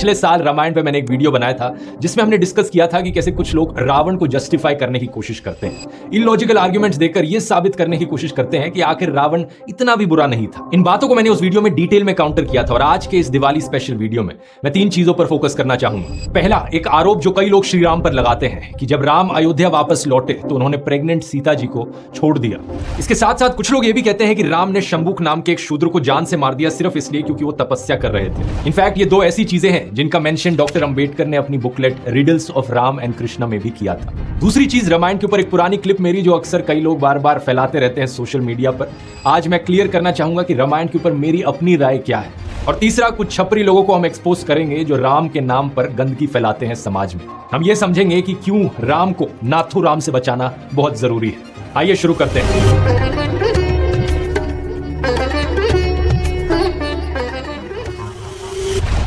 पिछले साल रामायण पे मैंने एक वीडियो बनाया था जिसमें हमने डिस्कस किया था कि कैसे कुछ लोग रावण को जस्टिफाई करने की कोशिश करते हैं, इलॉजिकल आर्गुमेंट्स देकर यह साबित करने की कोशिश करते हैं कि आखिर रावण इतना भी बुरा नहीं था। इन बातों को मैंने उस वीडियो में डिटेल में काउंटर किया था और आज के इस दिवाली स्पेशल वीडियो में मैं 3 चीजों पर फोकस करना चाहूंगा। पहला, एक आरोप जो कई लोग श्री राम पर लगाते हैं कि जब राम अयोध्या वापस लौटे तो उन्होंने प्रेग्नेंट सीता जी को छोड़ दिया। इसके साथ साथ कुछ लोग ये भी कहते हैं कि राम ने शंबुक नाम के एक शूद्र को जान से मार दिया सिर्फ इसलिए क्योंकि वो तपस्या कर रहे थे। इनफैक्ट ये 2 ऐसी चीजें हैं जिनका मेंशन डॉक्टर अंबेडकर ने अपनी booklet riddles of Ram and Krishna में भी किया था। दूसरी चीज, रामायण के ऊपर एक पुरानी क्लिप मेरी जो अक्सर कई लोग बार बार फैलाते रहते हैं सोशल मीडिया पर। आज मैं क्लियर करना चाहूंगा कि रामायण के ऊपर मेरी अपनी राय क्या है। और तीसरा, कुछ छपरी लोगों को हम एक्सपोज करेंगे जो राम के नाम पर गंदगी फैलाते हैं समाज में। हम ये समझेंगे कि क्यों राम को नाथू राम से बचाना बहुत जरूरी है। आइए शुरू करते हैं।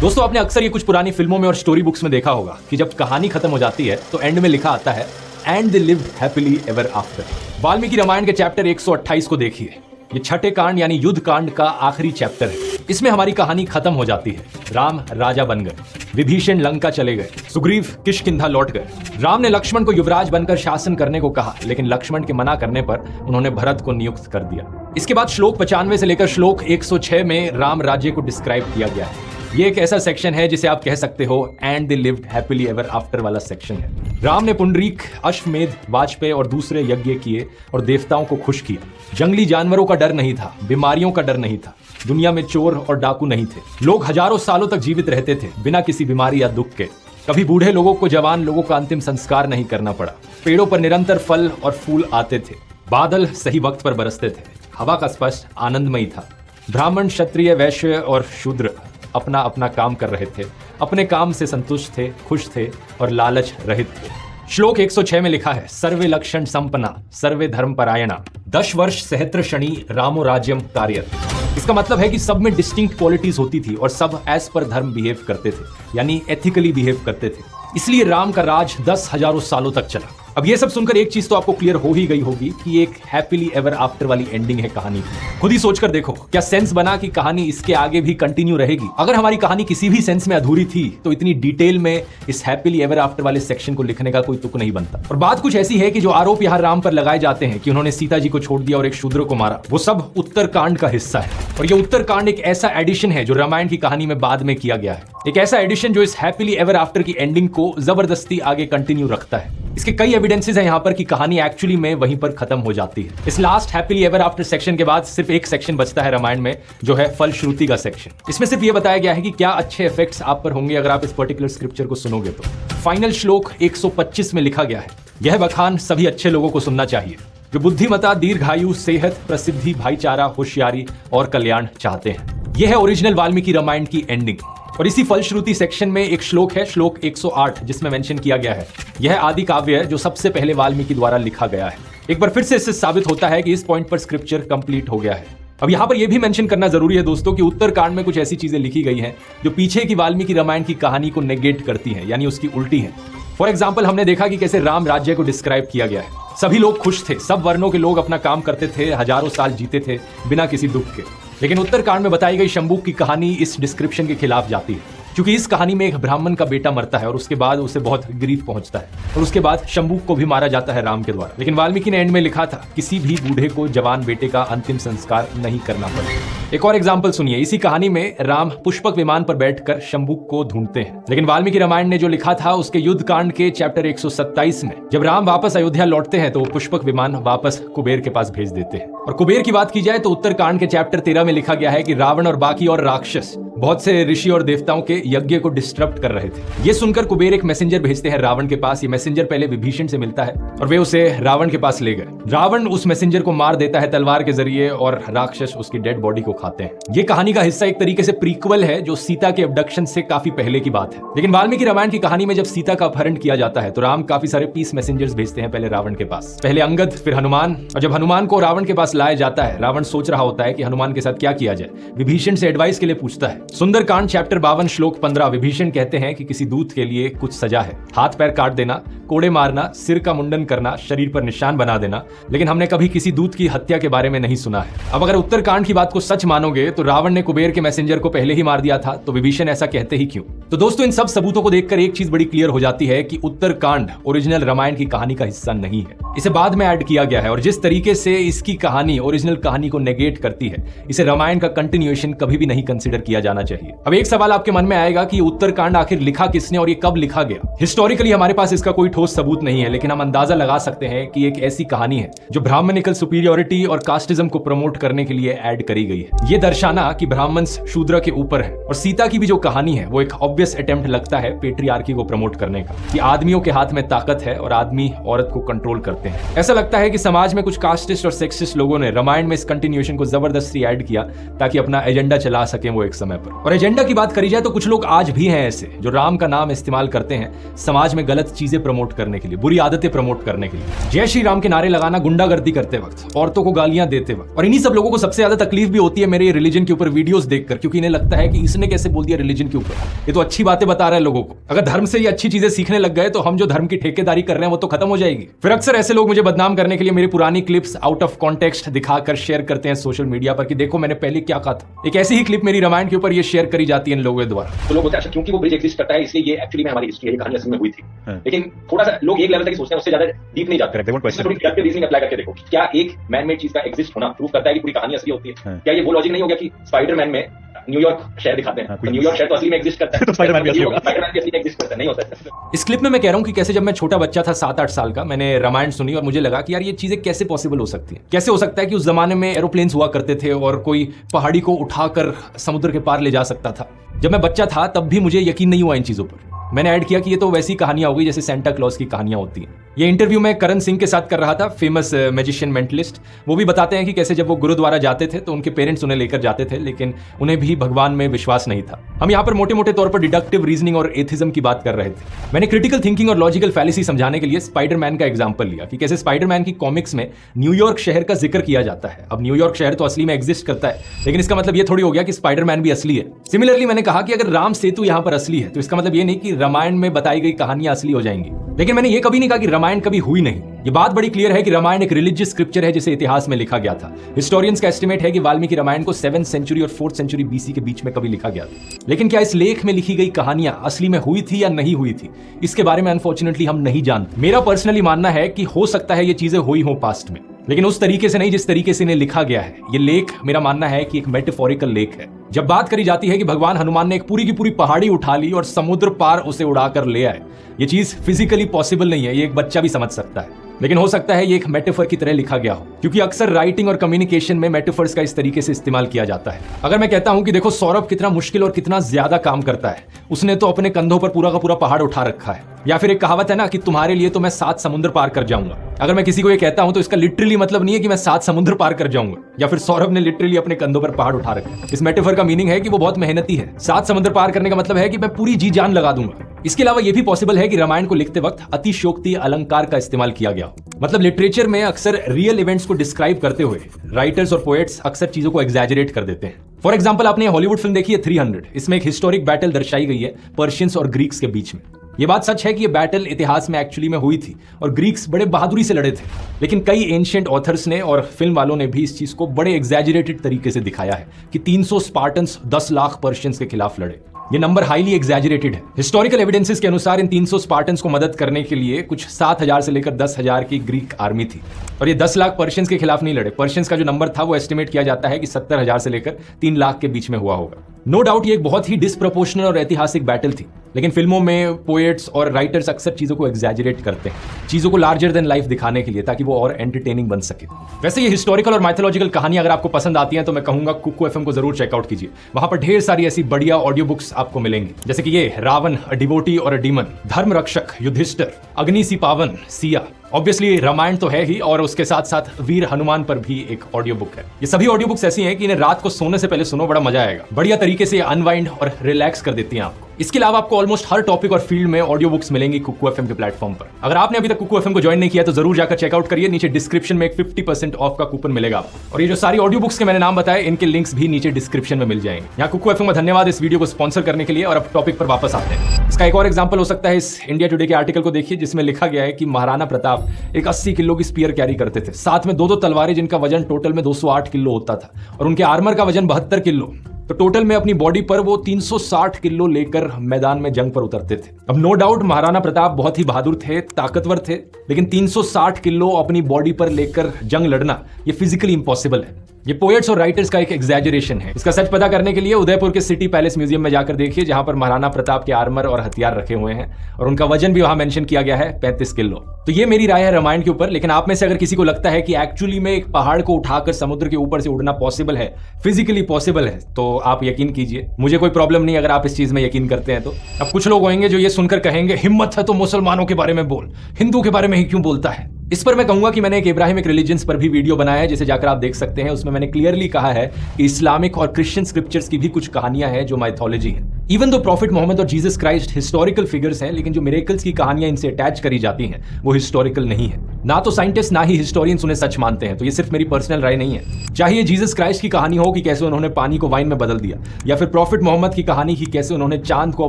दोस्तों, आपने अक्सर ये कुछ पुरानी फिल्मों में और स्टोरी बुक्स में देखा होगा कि जब कहानी खत्म हो जाती है तो एंड में लिखा आता है and they lived happily ever after. Valmiki Ramayana के चैप्टर 128 को देखिए। ये छठे कांड यानी युद्ध कांड का आखिरी चैप्टर है। इसमें हमारी कहानी खत्म हो जाती है। राम राजा बन गए, विभीषण लंका चले गए, सुग्रीव किष्किंधा लौट गए। राम ने लक्ष्मण को युवराज बनकर शासन करने को कहा, लेकिन लक्ष्मण के मना करने पर उन्होंने भरत को नियुक्त कर दिया। इसके बाद श्लोक 95 से लेकर श्लोक 106 में राम राज्य को डिस्क्राइब किया गया है। ये एक ऐसा सेक्शन है जिसे आप कह सकते हो and they lived happily ever after वाला सेक्शन है। राम ने पुंडरीक, अश्वमेध, वाजपेयी और दूसरे यज्ञ किए और देवताओं को खुश किया। जंगली जानवरों का डर नहीं था, बीमारियों का डर नहीं था, दुनिया में चोर और डाकू नहीं थे। लोग हजारों सालों तक जीवित रहते थे बिना किसी बीमारी या दुख के। कभी बूढ़े लोगों को जवान लोगों का अंतिम संस्कार नहीं करना पड़ा। पेड़ों पर निरंतर फल और फूल आते थे। बादल सही वक्त पर बरसते थे। हवा का स्पर्श आनंदमयी था। ब्राह्मण, क्षत्रिय, वैश्य और शूद्र अपना अपना काम कर रहे थे, अपने काम से संतुष्ट थे, खुश थे और लालच रहित थे। श्लोक 106 में लिखा है सर्वे लक्षण संपन्ना सर्वे धर्म परायणा 10 वर्ष सहस्त्र शनि रामो राज्यम कार्यत। इसका मतलब है कि सब में डिस्टिंक्ट क्वालिटीज होती थी और सब एज पर धर्म बिहेव करते थे, यानी एथिकली बिहेव करते थे। इसलिए राम का राज 10 हजारों सालों तक चला। अब ये सब सुनकर एक चीज तो आपको क्लियर हो ही गई होगी कि एक हैप्पीली एवर आफ्टर वाली एंडिंग है कहानी की। खुद ही सोचकर देखो, क्या सेंस बना कि कहानी इसके आगे भी कंटिन्यू रहेगी? अगर हमारी कहानी किसी भी सेंस में अधूरी थी तो इतनी डिटेल में इस हैप्पीली एवर आफ्टर वाले सेक्शन को लिखने का कोई तुक नहीं बनता। और बात कुछ ऐसी है कि जो आरोप यहाँ राम पर लगाए जाते हैं कि उन्होंने सीता जी को छोड़ दिया और एक शूद्र को मारा, वो सब उत्तरकांड का हिस्सा है। और ये उत्तरकांड एक ऐसा एडिशन है जो रामायण की कहानी में बाद में किया गया है। एक ऐसा एडिशन जो इस हैप्पीली एवर आफ्टर की एंडिंग को जबरदस्ती आगे कंटिन्यू रखता है। इसके कई एविडेंसेस हैं यहाँ पर कि कहानी एक्चुअली में वहीं पर खत्म हो जाती है। इस last happily ever after section के बाद सिर्फ एक सेक्शन बचता है रामायण में, जो है फलश्रुति का सेक्शन। इसमें सिर्फ ये बताया गया है कि क्या अच्छे इफेक्ट्स आप पर होंगे अगर आप इस पर्टिकुलर स्क्रिप्चर को सुनोगे तो। फाइनल श्लोक 125 में लिखा गया है, यह बखान सभी अच्छे लोगों को सुनना चाहिए जो बुद्धिमता, दीर्घायु, सेहत, प्रसिद्धि, भाईचारा, होशियारी और कल्याण चाहते हैं। यह है ओरिजिनल वाल्मीकि रामायण की एंडिंग। और इसी फलश्रुति सेक्शन में एक श्लोक है, श्लोक 108, जिसमें मेंशन किया गया है यह आदि काव्य है जो सबसे पहले वाल्मीकि द्वारा लिखा गया है। एक बार फिर से इससे साबित होता है कि इस पॉइंट पर स्क्रिप्चर कंप्लीट हो गया है। अब यहाँ पर यह भी मेंशन करना जरूरी है दोस्तों कि उत्तरकांड में कुछ ऐसी चीजें लिखी गई हैं जो पीछे की वाल्मीकि रामायण की कहानी को नेगेट करती हैं, यानी उसकी उल्टी है। फॉर एग्जाम्पल, हमने देखा कि कैसे राम राज्य को डिस्क्राइब किया गया है। सभी लोग खुश थे, सब वर्णों के लोग अपना काम करते थे, हजारों साल जीते थे बिना किसी दुख के। लेकिन उत्तरकांड में बताई गई शंबुक की कहानी इस डिस्क्रिप्शन के खिलाफ जाती है, क्योंकि इस कहानी में एक ब्राह्मण का बेटा मरता है और उसके बाद उसे बहुत ग्रीफ पहुंचता है और उसके बाद शंबुक को भी मारा जाता है राम के द्वारा। लेकिन वाल्मीकि ने एंड में लिखा था किसी भी बूढ़े को जवान बेटे का अंतिम संस्कार नहीं करना पड़े। एक और एग्जाम्पल सुनिए। इसी कहानी में राम पुष्पक विमान पर बैठकर शंबुक को ढूंढते हैं, लेकिन वाल्मीकि रामायण ने जो लिखा था उसके युद्ध कांड के चैप्टर 127 में जब राम वापस अयोध्या लौटते हैं तो वो पुष्पक विमान वापस कुबेर के पास भेज देते हैं। और कुबेर की बात की जाए तो उत्तरकांड के चैप्टर 13 में लिखा गया है कि रावण और बाकी और राक्षस बहुत से ऋषि और देवताओं के यज्ञ को डिस्टर्ब कर रहे थे। ये सुनकर कुबेर एक मैसेंजर भेजते हैं रावण के पास। ये मैसेंजर पहले विभीषण से मिलता है और वे उसे रावण के पास ले गए। रावण उस मैसेंजर को मार देता है तलवार के जरिए और राक्षस उसकी डेड बॉडी को खाते हैं। ये कहानी का हिस्सा एक तरीके से प्रीक्वल है जो सीता के अबडक्शन से काफी पहले की बात है। लेकिन वाल्मीकि रामायण की कहानी में जब सीता का अपहरण किया जाता है तो राम काफी सारे पीस मैसेंजर्स भेजते हैं, पहले रावण के पास, पहले अंगद, फिर हनुमान। और जब हनुमान को रावण के पास लाया जाता है, रावण सोच रहा होता है कि हनुमान के साथ क्या किया जाए। विभीषण से एडवाइस के लिए पूछता है सुंदरकांड चैप्टर 52 श्लोक 15 विभीषण कहते हैं कि किसी दूत के लिए कुछ सजा है, हाथ पैर काट देना, कोड़े मारना, सिर का मुंडन करना, शरीर पर निशान बना देना। लेकिन हमने कभी किसी दूत की हत्या के बारे में नहीं सुना है। अब अगर उत्तरकांड की बात को सच मानोगे तो रावण ने कुबेर के मैसेंजर को पहले ही मार दिया था, तो विभीषण ऐसा कहते ही क्यों? तो दोस्तों, इन सब सबूतों को देखकर एक चीज बड़ी क्लियर हो जाती है कि उत्तरकांड ओरिजिनल रामायण की कहानी का हिस्सा नहीं है। इसे बाद में ऐड किया गया है और जिस तरीके से इसकी कहानी ओरिजिनल कहानी को नेगेट करती है, इसे रामायण का कंटिन्यूएशन कभी भी नहीं कंसीडर किया जाना चाहिए। अब एक सवाल आपके मन में आएगा कि उत्तरकांड आखिर लिखा किसने और ये कब लिखा गया? हिस्टोरिकली हमारे पास इसका कोई ठोस सबूत नहीं है, लेकिन हम अंदाजा लगा सकते हैं कि एक ऐसी कहानी है जो ब्राह्मणिकल सुपीरियोरिटी और कास्टिज्म को प्रमोट करने के लिए ऐड करी गई है। ये दर्शाना कि ब्राह्मण शूद्र के ऊपर है। और सीता की भी जो कहानी है वो एक ऑब्वियस अटेम्प्ट लगता है पेट्रियार्की को प्रमोट करने का, कि आदमियों के हाथ में ताकत है और आदमी औरत को कंट्रोल करते हैं। ऐसा लगता है कि समाज में कुछ कास्टिस्ट और सेक्सिस्ट लोगों ने रामायण में इस कंटिन्यूएशन को जबरदस्ती ऐड किया ताकि अपना एजेंडा चला सके वो एक समय पर। और एजेंडा की बात करी जाए तो कुछ लोग आज भी हैं ऐसे जो राम का नाम इस्तेमाल करते हैं समाज में गलत चीजें प्रमोट करने के लिए, बुरी आदतें प्रमोट करने के लिए। जय श्री राम के नारे लगाना गुंडागर्दी करते वक्त, औरतों को गालियां देते वक्त। और इन्हीं सब लोगों को सबसे ज्यादा तकलीफ भी होती है मेरे रिलीजन के ऊपर वीडियोस देखकर, क्योंकि इन्हें लगता है कि इसने कैसे बोल दिया रिलीजन के ऊपर, ये तो अच्छी बातें बता रहा है लोगों को। अगर धर्म से ये अच्छी चीजें सीखने लग गए तो हम जो धर्म की ठेकेदारी कर रहे हैं वो तो खत्म हो जाएगी। फिर अक्सर ऐसे लोग मुझे बदनाम करने के लिए मेरी पुरानी क्लिप्स आउट ऑफ कॉन्टेक्स्ट दिखाकर शेयर करते हैं सोशल मीडिया पर कि देखो मैंने पहले क्या कहा था। एक ऐसी ही क्लिप मेरी रामायण के ऊपर ये शेयर करी जाती है इन लोगों द्वारा। तो लोग बोलते हैं अच्छा क्योंकि वो ब्रिज एग्जिस्ट करता है इसलिए ये एक्चुअली में हमारी हिस्ट्री है, ये कहानी असल में हुई थी। लेकिन थोड़ा सा लोग एक लेवल तक सोचते हैं, उससे ज्यादा डीप नहीं जाते। थोड़ी डिडक्टिव रीजनिंग अप्लाई करके देखो, क्या एक मैन मेड चीज का एग्जिस्ट होना प्रूव करता है कि पूरी कहानी असली होती है? क्या ये वो लॉजिक नहीं हो गया कि स्पाइडरमैन में न्यूयॉर्क शहर दिखाते हैं तो न्यूयॉर्क शहर तो असली में एग्जिस्ट करता है, तो स्पाइडरमैन भी असली में एग्जिस्ट करता है? नहीं होता। इस क्लिप में मैं कह रहा हूं कि कैसे जब मैं छोटा बच्चा था 7-8 साल का, मैंने रामायण सुनी और मुझे लगा कि यार ये चीजें कैसे पॉसिबल हो सकती है। कैसे हो सकता है कि उस जमाने में एरोप्लेन्स हुआ करते थे और कोई पहाड़ी को उठाकर समुद्र के पार ले जा सकता था। जब मैं बच्चा था तब भी मुझे यकीन नहीं हुआ इन चीजों पर। मैंने ऐड किया कि ये तो वैसी कहानियां हो गई जैसे सेंटा क्लॉज की कहानियां होती हैं। ये इंटरव्यू मैं करण सिंह के साथ कर रहा था, फेमस मैजिशियन मेंटलिस्ट। वो भी बताते हैं कि कैसे जब वो गुरुद्वारा जाते थे तो उनके पेरेंट्स उन्हें लेकर जाते थे, लेकिन उन्हें भी भगवान में विश्वास नहीं था। हम यहाँ पर मोटे मोटे तौर पर डिडक्टिव रीजनिंग और एथिज्म की बात कर रहे थे। मैंने क्रिटिकल थिंकिंग और लॉजिकल फैलेसी समझाने के लिए स्पाइडरमैन का एग्जाम्पल लिया कि कैसे स्पाइडरमैन की कॉमिक्स में न्यूयॉर्क शहर का जिक्र किया जाता है। अब न्यूयॉर्क शहर तो असली में एग्जिस्ट करता है, लेकिन इसका मतलब ये थोड़ी हो गया कि स्पाइडरमैन भी असली है। सिमिलरली मैंने कहा कि अगर राम सेतु यहाँ पर असली है तो इसका मतलब ये नहीं कि रामायण में बताई गई कहानियां असली हो जाएंगी। लेकिन मैंने ये कभी नहीं कहा कि रामायण कभी हुई नहीं। ये बात बड़ी क्लियर है कि रामायण एक रिलीजियस स्क्रिप्चर है जिसे इतिहास में लिखा गया था। हिस्टोरियंस का एस्टिमेट है कि वाल्मीकि रामायण को 7th सेंचुरी और 4th सेंचुरी बीसी के बीच में कभी लिखा गया था। लेकिन क्या इस लेख में लिखी गई कहानियां असली में हुई थी या नहीं हुई थी, इसके बारे में अनफॉर्चुनेटली हम नहीं जानते। मेरा पर्सनली मानना है कि हो सकता है ये चीजें हुई हो पास्ट में, लेकिन उस तरीके से नहीं जिस तरीके से इन्हें लिखा गया है। ये लेख मेरा मानना है कि एक मेटाफोरिकल लेख है। जब बात करी जाती है कि भगवान हनुमान ने एक पूरी की पूरी पहाड़ी उठा ली और समुद्र पार उसे उड़ाकर ले आए, ये चीज फिजिकली पॉसिबल नहीं है, ये एक बच्चा भी समझ सकता है। लेकिन हो सकता है ये एक मेटाफर की तरह लिखा गया हो, क्योंकि अक्सर राइटिंग और कम्युनिकेशन में मेटाफर्स का इस तरीके से इस्तेमाल किया जाता है। अगर मैं कहता हूं कि देखो सौरभ कितना मुश्किल और कितना ज्यादा काम करता है, उसने तो अपने कंधों पर पूरा का पूरा पहाड़ उठा रखा है। या फिर एक कहावत है ना कि तुम्हारे लिए तो मैं 7 समुद्र पार कर जाऊंगा। अगर मैं किसी को ये कहता हूं तो इसका लिटरली मतलब नहीं है कि मैं 7 समुद्र पार कर जाऊंगा, या फिर सौरभ ने लिटरली अपने कंधों पर पहाड़ उठा रखा है। इस मेटाफर का मीनिंग है कि वो बहुत मेहनती है। 7 समुद्र पार करने का मतलब है कि मैं पूरी जी जान लगा दूंगा। इसके अलावा यह भी पॉसिबल है कि रामायण को लिखते वक्त अतिशयोक्ति अलंकार का इस्तेमाल किया गया हो। मतलब लिटरेचर में अक्सर रियल इवेंट्स को डिस्क्राइब करते हुए राइटर्स और पोएट्स अक्सर चीजों को एग्जैजरेट कर देते हैं। फॉर एग्जाम्पल, आपने हॉलीवुड फिल्म देखी है 300। इसमें एक हिस्टोरिक बैटल दर्शाई गई है पर्शियंस और ग्रीक्स के बीच में। ये बात सच है कि ये बैटल इतिहास में एक्चुअली में हुई थी और ग्रीक्स बड़े बहादुरी से लड़े थे, लेकिन कई एंशिएंट ऑथर्स ने और फिल्म वालों ने भी इस चीज को बड़े एग्जैजरेटेड तरीके से दिखाया है कि 300 स्पार्टन्स 10 लाख पर्शियंस के खिलाफ लड़े। ये नंबर हाईली एग्जैजरेटेड है। हिस्टोरिकल एविडेंसेस के अनुसार इन 300 स्पार्टन्स को मदद करने के लिए कुछ 7,000 से लेकर 10,000 की ग्रीक आर्मी थी, और ये 10 लाख पर्शियंस के खिलाफ नहीं लड़े। पर्शियंस का जो नंबर था वो एस्टिमेट किया जाता है कि 70,000 से लेकर 3 लाख के बीच में हुआ होगा। नो डाउट ये एक बहुत ही डिसप्रोपोर्शनल और ऐतिहासिक बैटल थी, लेकिन फिल्मों में पोएट्स और राइटर्स अक्सर चीजों को एग्जैजरेट करते हैं, चीजों को लार्जर देन लाइफ दिखाने के लिए, ताकि वो और एंटरटेनिंग बन सके। वैसे ये हिस्टोरिकल और माइथोलॉजिकल कहानी अगर आपको पसंद आती हैं तो मैं कहूंगा कुकू एफएम को जरूर चेकआउट कीजिए। वहां पर ढेर सारी ऐसी बढ़िया ऑडियो बुक्स आपको मिलेंगी, जैसे कि ये रावण अ डिवोटी और अ डीमन, धर्म रक्षक युधिष्ठिर, अग्नि सी पावन सिया, ऑब्वियसली रामायण तो है ही, और उसके साथ साथ वीर हनुमान पर भी एक ऑडियो बुक है। ये सभी ऑडियो बुक्स ऐसी हैं कि इन्हें रात को सोने से पहले सुनो, बड़ा मजा आएगा। बढ़िया तरीके से अनवाइंड और रिलैक्स कर देती हैं आपको। इसके अलावा आपको ऑलमोस्ट हर टॉपिक और फील्ड में ऑडियो बुक्स मिलेंगी कुकू एफएम के प्लेटफॉर्म पर। अगर आपने अभी तक कुकू एफएम को ज्वाइन नहीं किया तो जरूर जाकर चेकआउट करिए। नीचे डिस्क्रिप्शन में एक 50% ऑफ का कूपन मिलेगा आपको। और ये जो सारी ऑडियो बुक्स के मैंने नाम बताए, इनके लिंक्स भी नीचे डिस्क्रिप्शन में मिल जाएंगे। यहाँ कुकू एफएम का धन्यवाद इस वीडियो को स्पॉन्सर करने के लिए। और अब टॉपिक पर वापस आते हैं। इसका एक और एग्जाम्पल हो सकता है इस इंडिया टुडे के आर्टिकल को देखिए, जिसमें लिखा गया है कि महाराणा प्रताप एक 80 किलो की स्पीयर कैरी करते थे, साथ में दो तलवारें जिनका वजन टोटल में 208 किलो होता था, और उनके आर्मर का वजन 72 किलो। तो टोटल में अपनी बॉडी पर वो 360 किलो लेकर मैदान में जंग पर उतरते थे। अब नो डाउट महाराणा प्रताप बहुत ही बहादुर थे, ताकतवर थे, लेकिन 360 किलो अपनी बॉडी पर लेकर जंग लड़ना ये फिजिकली इंपॉसिबल है। ये पोएट्स और राइटर्स का एक एग्जैजरेशन है। इसका सच पता करने के लिए उदयपुर के सिटी पैलेस म्यूजियम में जाकर देखिए, जहां पर महाराणा प्रताप के आर्मर और हथियार रखे हुए हैं, और उनका वजन भी वहां मेंशन किया गया है 35 किलो। तो ये मेरी राय है रामायण के ऊपर। लेकिन आप में से अगर किसी को लगता है कि एक्चुअली में एक पहाड़ को उठाकर समुद्र के ऊपर से उड़ना पॉसिबल है, फिजिकली पॉसिबल है, तो आप यकीन कीजिए, मुझे कोई प्रॉब्लम नहीं अगर आप इस चीज में यकीन करते हैं तो। अब कुछ लोग होंगे जो ये सुनकर कहेंगे, हिम्मत है तो मुसलमानों के बारे में बोल, हिंदू के बारे में ही क्यों बोलता है। इस पर मैं कहूंगा कि मैंने एक इब्राहिमिक रिलीजन्स पर भी वीडियो बनाया है, जिसे जाकर आप देख सकते हैं। उसमें मैंने क्लियरली कहा है कि इस्लामिक और क्रिश्चियन स्क्रिप्चर्स की भी कुछ कहानियां हैं जो माइथोलॉजी है। इवन दो प्रॉफिट मोहम्मद और जीसस क्राइस्ट हिस्टोरिकल फिगर्स हैं, लेकिन जो मिरेकल्स की कहानियां इनसे अटैच करी जाती हैं वो हिस्टोरिकल नहीं है। ना तो साइंटिस्ट ना ही हिस्टोरियंस उन्हें सच मानते हैं। तो ये सिर्फ मेरी पर्सनल राय नहीं है। चाहे जीसस क्राइस्ट की कहानी हो कि कैसे उन्होंने पानी को वाइन में बदल दिया, या फिर प्रॉफिट मोहम्मद की कहानी की कैसे उन्होंने चांद को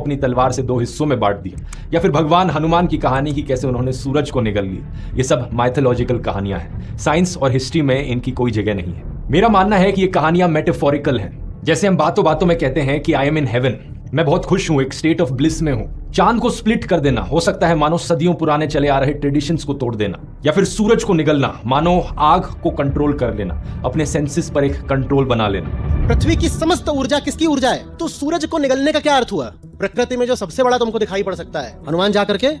अपनी तलवार से 2 हिस्सों में बांट दिया, या फिर भगवान हनुमान की कहानी की कैसे उन्होंने सूरज को निगल लिया, ये सब माइथोलॉजिकल कहानियां हैं। साइंस और हिस्ट्री में इनकी कोई जगह नहीं है। मेरा मानना है कि ये कहानियां मेटाफोरिकल हैं। जैसे हम बातों बातों में कहते हैं कि आई एम इन हेवन, मैं बहुत खुश हूं, एक स्टेट ऑफ ब्लिस में हूं। चांद को स्प्लिट कर देना हो सकता है मानो सदियों पुराने चले आ रहे ट्रेडिशंस को तोड़ देना, या फिर सूरज को निगलना मानो आग को कंट्रोल कर लेना, अपने सेंसेस पर एक कंट्रोल बना लेना। पृथ्वी की समस्त ऊर्जा किसकी ऊर्जा है? तो सूरज को निगलने का क्या अर्थ हुआ? प्रकृति में जो सबसे बड़ा तुमको दिखाई पड़ सकता है, हनुमान जा करके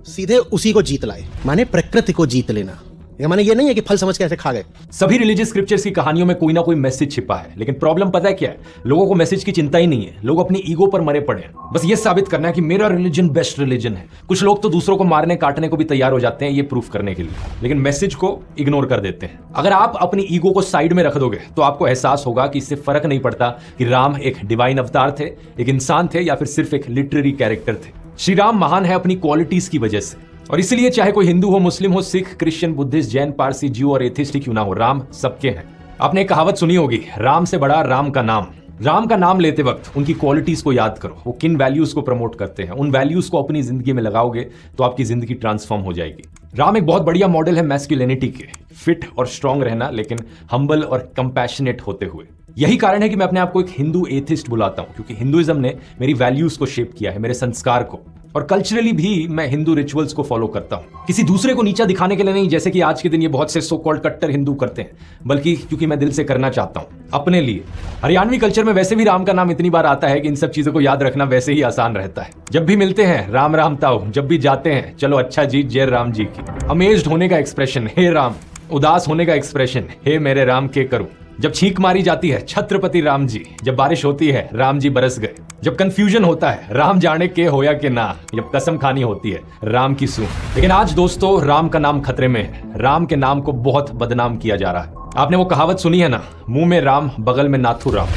सीधे उसी को जीत लाए, माने प्रकृति को जीत लेना। ये माने ये नहीं है कि फल समझ के ऐसे खा गए। सभी रिलीजियस स्क्रिप्चर्स की कहानियों में कोई ना कोई मैसेज छिपा है, लेकिन प्रॉब्लम पता है क्या है? लोगों को मैसेज की चिंता ही नहीं है। लोग अपनी ईगो पर मरे पड़े हैं। बस ये साबित करना है कि मेरा रिलीजन बेस्ट रिलीजन है। कुछ लोग तो दूसरों को मारने काटने को भी तैयार हो जाते हैं ये प्रूफ करने के लिए, लेकिन मैसेज को इग्नोर कर देते हैं। अगर आप अपनी ईगो को साइड में रख दोगे तो आपको एहसास होगा कि इससे फर्क नहीं पड़ता कि राम एक डिवाइन अवतार थे, एक इंसान थे, या फिर सिर्फ एक लिटरेरी कैरेक्टर थे। श्री राम महान है अपनी क्वालिटीज की वजह से, और इसलिए चाहे कोई हिंदू हो, मुस्लिम हो, सिख, क्रिश्चियन, बुद्धिस्ट, जैन, पारसी, ज्यू और एथिस्ट क्यों ना हो, राम सबके हैं। आपने एक कहावत सुनी होगी, राम से बड़ा राम का नाम। राम का नाम लेते वक्त उनकी क्वालिटीज को याद करो, वो किन वैल्यूज को प्रमोट करते हैं। उन वैल्यूज को अपनी जिंदगी में लगाओगे तो आपकी जिंदगी ट्रांसफॉर्म हो जाएगी। राम एक बहुत बढ़िया मॉडल है मैस्कुलिनिटी के, फिट और स्ट्रांग रहना, लेकिन हम्बल और कंपैशनेट होते हुए। यही कारण है कि मैं अपने आप को एक हिंदू एथिस्ट बुलाता हूं, क्योंकि हिंदुइज्म ने मेरी वैल्यूज को शेप किया है, मेरे संस्कार को। और कल्चरली भी मैं हिंदू रिचुअल्स को फॉलो करता हूं, किसी दूसरे को नीचा दिखाने के लिए नहीं, जैसे कि आज के दिन ये बहुत से सो कॉल्ड कट्टर हिंदू करते हैं, बल्कि क्योंकि मैं दिल से करना चाहता हूं अपने लिए। हरियाणवी कल्चर में वैसे भी राम का नाम इतनी बार आता है कि इन सब चीजों को याद रखना वैसे ही आसान रहता है। जब भी मिलते हैं राम राम ताऊ, जब भी जाते हैं चलो अच्छा जी, जय राम जी की। अमेज्ड होने का एक्सप्रेशन हे राम, उदास होने का एक्सप्रेशन हे मेरे राम के करूं। जब छींक मारी जाती है छत्रपति राम जी, जब बारिश होती है राम जी बरस गए, जब कंफ्यूजन होता है राम जाने के होया के ना, जब कसम खानी होती है राम की सूं। लेकिन आज दोस्तों राम का नाम खतरे में है। राम के नाम को बहुत बदनाम किया जा रहा है। आपने वो कहावत सुनी है ना, मुंह में राम बगल में नाथू राम।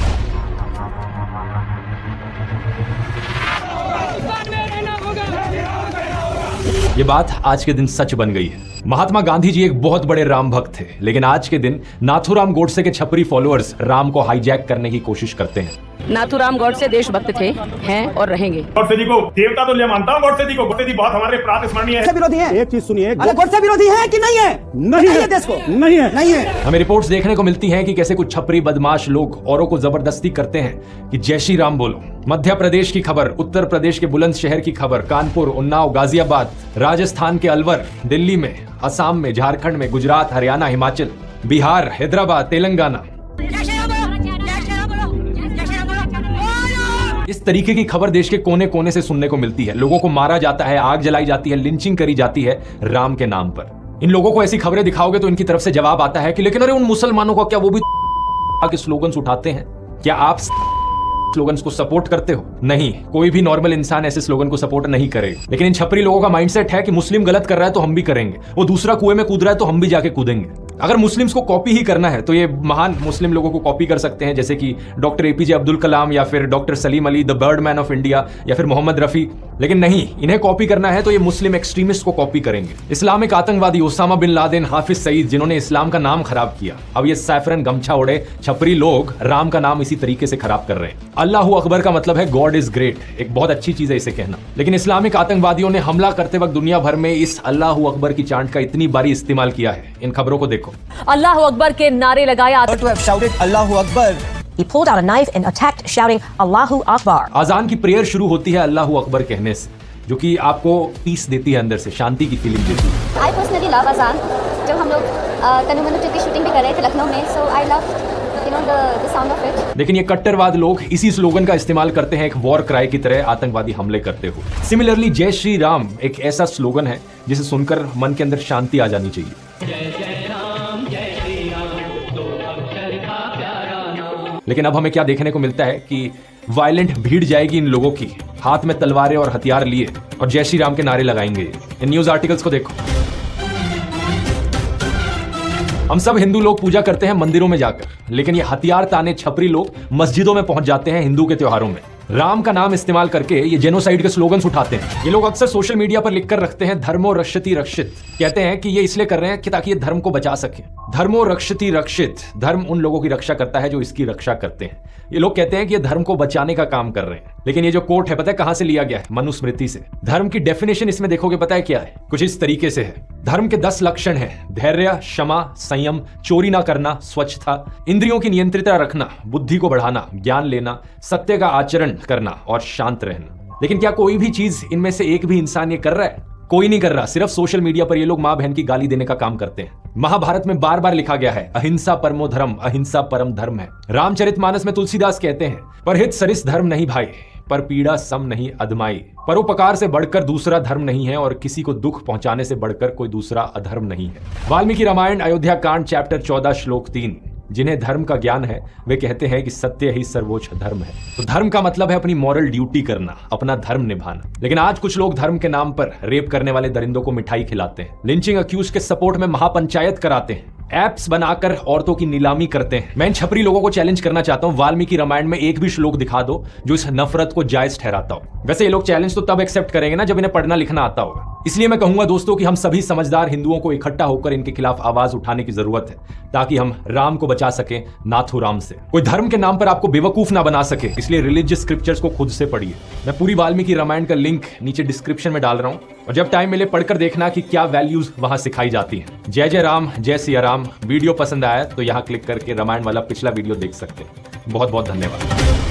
ये बात आज के दिन सच बन गई है। महात्मा गांधी जी एक बहुत बड़े राम भक्त थे, लेकिन आज के दिन नाथूराम गोडसे के छपरी फॉलोअर्स राम को हाईजैक करने की कोशिश करते हैं। नाथूराम गोडसे देशभक्त थे, हैं और रहेंगे। गोडसे जी को देवता तो ले मानता हूँ, गोडसे जी को। गोडसे जी बहुत हमारे प्रातस्मरणीय है। विरोधी है। एक चीज सुनिए, गोडसे विरोधी है कि नहीं है? नहीं है देश को, नहीं है, नहीं है। हमें रिपोर्ट्स देखने को मिलती हैं कि कैसे कुछ छपरी बदमाश लोग औरों को जबरदस्ती करते हैं कि जय श्री राम बोलो। मध्य प्रदेश की खबर, उत्तर प्रदेश के बुलंदशहर की खबर, कानपुर, उन्नाव, गाजियाबाद, राजस्थान के अलवर, दिल्ली में, असम में, झारखंड में, गुजरात, हरियाणा, हिमाचल, बिहार, हैदराबाद, तेलंगाना, इस तरीके की खबर देश के कोने कोने से सुनने को मिलती है। लोगों को मारा जाता है, आग जलाई जाती है, लिंचिंग करी जाती है राम के नाम पर। इन लोगों को ऐसी खबरें दिखाओगे तो इनकी तरफ से जवाब आता है कि लेकिन अरे उन मुसलमानों का क्या वो भी के स्लोगन्स उठाते हैं? क्या आप स्लोगन्स को सपोर्ट करते हो? नहीं, कोई भी नॉर्मल इंसान ऐसे स्लोगन को सपोर्ट नहीं करेगा। लेकिन इन छपरी लोगों का माइंडसेट है कि मुस्लिम गलत कर रहा है तो हम भी करेंगे, वो दूसरा कुएं में कूद रहा है तो हम भी जाके कूदेंगे। अगर मुस्लिम्स को कॉपी ही करना है तो ये महान मुस्लिम लोगों को कॉपी कर सकते हैं, जैसे कि डॉक्टर एपीजे अब्दुल कलाम या फिर doctor Salim Ali the bird man of India या फिर मोहम्मद रफी। लेकिन नहीं, इन्हें कॉपी करना है तो ये मुस्लिम एक्सट्रीमिस्ट को कॉपी करेंगे। इस्लामिक आतंकवादी Osama bin Laden, Hafiz Saeed, जिन्होंने इस्लाम का नाम खराब किया, अब ये सैफरन गमछा ओढ़े छपरी लोग राम का नाम इसी तरीके से खराब कर रहे हैं। अल्लाहू अकबर का मतलब है गॉड इज ग्रेट, एक बहुत अच्छी चीज है इसे कहना। लेकिन इस्लामिक आतंकवादियों ने हमला करते वक्त दुनिया भर में इस अल्लाहू अकबर की चांट का इतनी बारी इस्तेमाल किया है। इन खबरों को देखो। अल्लाहू अकबर के नारे लगाए। to have shouted Allahu Akbar. He pulled out a knife and attacked, shouting Allahu Akbar. आजान की प्रेयर शुरू होती है अल्लाहू अकबर कहने से, जो कि आपको पीस देती है, अंदर से शांति की फीलिंग देती है। I personally love अजान। जब हम लोग तनु मनु की शूटिंग भी कर रहे थे लखनऊ में, so I love the sound of it. लेकिन ये कट्टरवाद लोग इसी स्लोगन का इस्तेमाल करते हैं एक वॉर क्राई की तरह आतंकवादी हमले करते हुए। सिमिलरली जय श्री राम एक ऐसा स्लोगन है जिसे सुनकर मन के अंदर शांति आ जानी चाहिए। लेकिन अब हमें क्या देखने को मिलता है कि वायलेंट भीड़ जाएगी इन लोगों की, हाथ में तलवारें और हथियार लिए, और जय श्री राम के नारे लगाएंगे। इन न्यूज आर्टिकल्स को देखो। हम सब हिंदू लोग पूजा करते हैं मंदिरों में जाकर, लेकिन ये हथियार ताने छपरी लोग मस्जिदों में पहुंच जाते हैं हिंदू के त्योहारों में। राम का नाम इस्तेमाल करके ये जेनोसाइड के स्लोगन्स उठाते हैं। ये लोग अक्सर सोशल मीडिया पर लिखकर रखते हैं धर्मो रक्षति रक्षित। कहते हैं कि ये इसलिए कर रहे हैं कि ताकि ये धर्म को बचा सके। धर्मो रक्षति रक्षित, धर्म उन लोगों की रक्षा करता है जो इसकी रक्षा करते हैं। ये लोग कहते हैं कि ये धर्म को बचाने का काम कर रहे हैं। लेकिन ये जो कोट है पता है कहां से लिया गया है? मनुस्मृति से। धर्म की डेफिनेशन इसमें देखोगे पता है क्या है? कुछ इस तरीके से है। धर्म के 10 लक्षण है: धैर्य, क्षमा, संयम, चोरी ना करना, स्वच्छता, इंद्रियों की नियंत्रित रखना, बुद्धि को बढ़ाना, ज्ञान लेना, सत्य का आचरण करना और शांत रहना। लेकिन क्या कोई भी चीज इनमें से एक भी इंसान ये कर रहा है? कोई नहीं कर रहा। सिर्फ सोशल मीडिया पर ये लोग मां बहन की गाली देने का काम करते हैं। महाभारत में बार बार लिखा गया है अहिंसा परमो धर्म, अहिंसा परम धर्म है। रामचरितमानस में तुलसीदास कहते हैं परहित सरिस धर्म नहीं भाई, पर पीड़ा सम नहीं अधमाई। परोपकार से बढ़कर दूसरा धर्म नहीं है और किसी को दुख पहुंचाने से बढ़कर कोई दूसरा अधर्म नहीं है। वाल्मीकि रामायण अयोध्या कांड चैप्टर 14 श्लोक 3। जिन्हें धर्म का ज्ञान है वे कहते हैं कि सत्य ही सर्वोच्च धर्म है। तो धर्म का मतलब है अपनी मॉरल ड्यूटी करना, अपना धर्म निभाना। लेकिन आज कुछ लोग धर्म के नाम पर रेप करने वाले दरिंदों को मिठाई खिलाते हैं, लिंचिंग अक्यूज के सपोर्ट में महापंचायत कराते हैं, एप्स बनाकर औरतों की नीलामी करते हैं। मैं इन छपरी लोगों को चैलेंज करना चाहता हूं, वाल्मीकि रामायण में एक भी श्लोक दिखा दो जो इस नफरत को जायज ठहराता हो। वैसे ये लोग चैलेंज तो तब एक्सेप्ट करेंगे ना जब इन्हें पढ़ना लिखना आता होगा। इसलिए मैं कहूंगा दोस्तों कि हम सभी समझदार हिंदुओं को इकट्ठा होकर इनके खिलाफ आवाज उठाने की जरूरत है, ताकि हम राम को बचा सके नाथू राम से। कोई धर्म के नाम पर आपको बेवकूफ ना बना सके, इसलिए रिलीजियस स्क्रिप्चर्स को खुद से पढ़िए। मैं पूरी वाल्मीकि रामायण का लिंक नीचे डिस्क्रिप्शन में डाल रहा हूं, और जब टाइम मिले पढ़कर देखना कि क्या वैल्यूज वहां सिखाई जाती हैं। जय जय राम, जय सिया राम। वीडियो पसंद आया तो यहां क्लिक करके रामायण वाला पिछला वीडियो देख सकते हैं। बहुत बहुत धन्यवाद।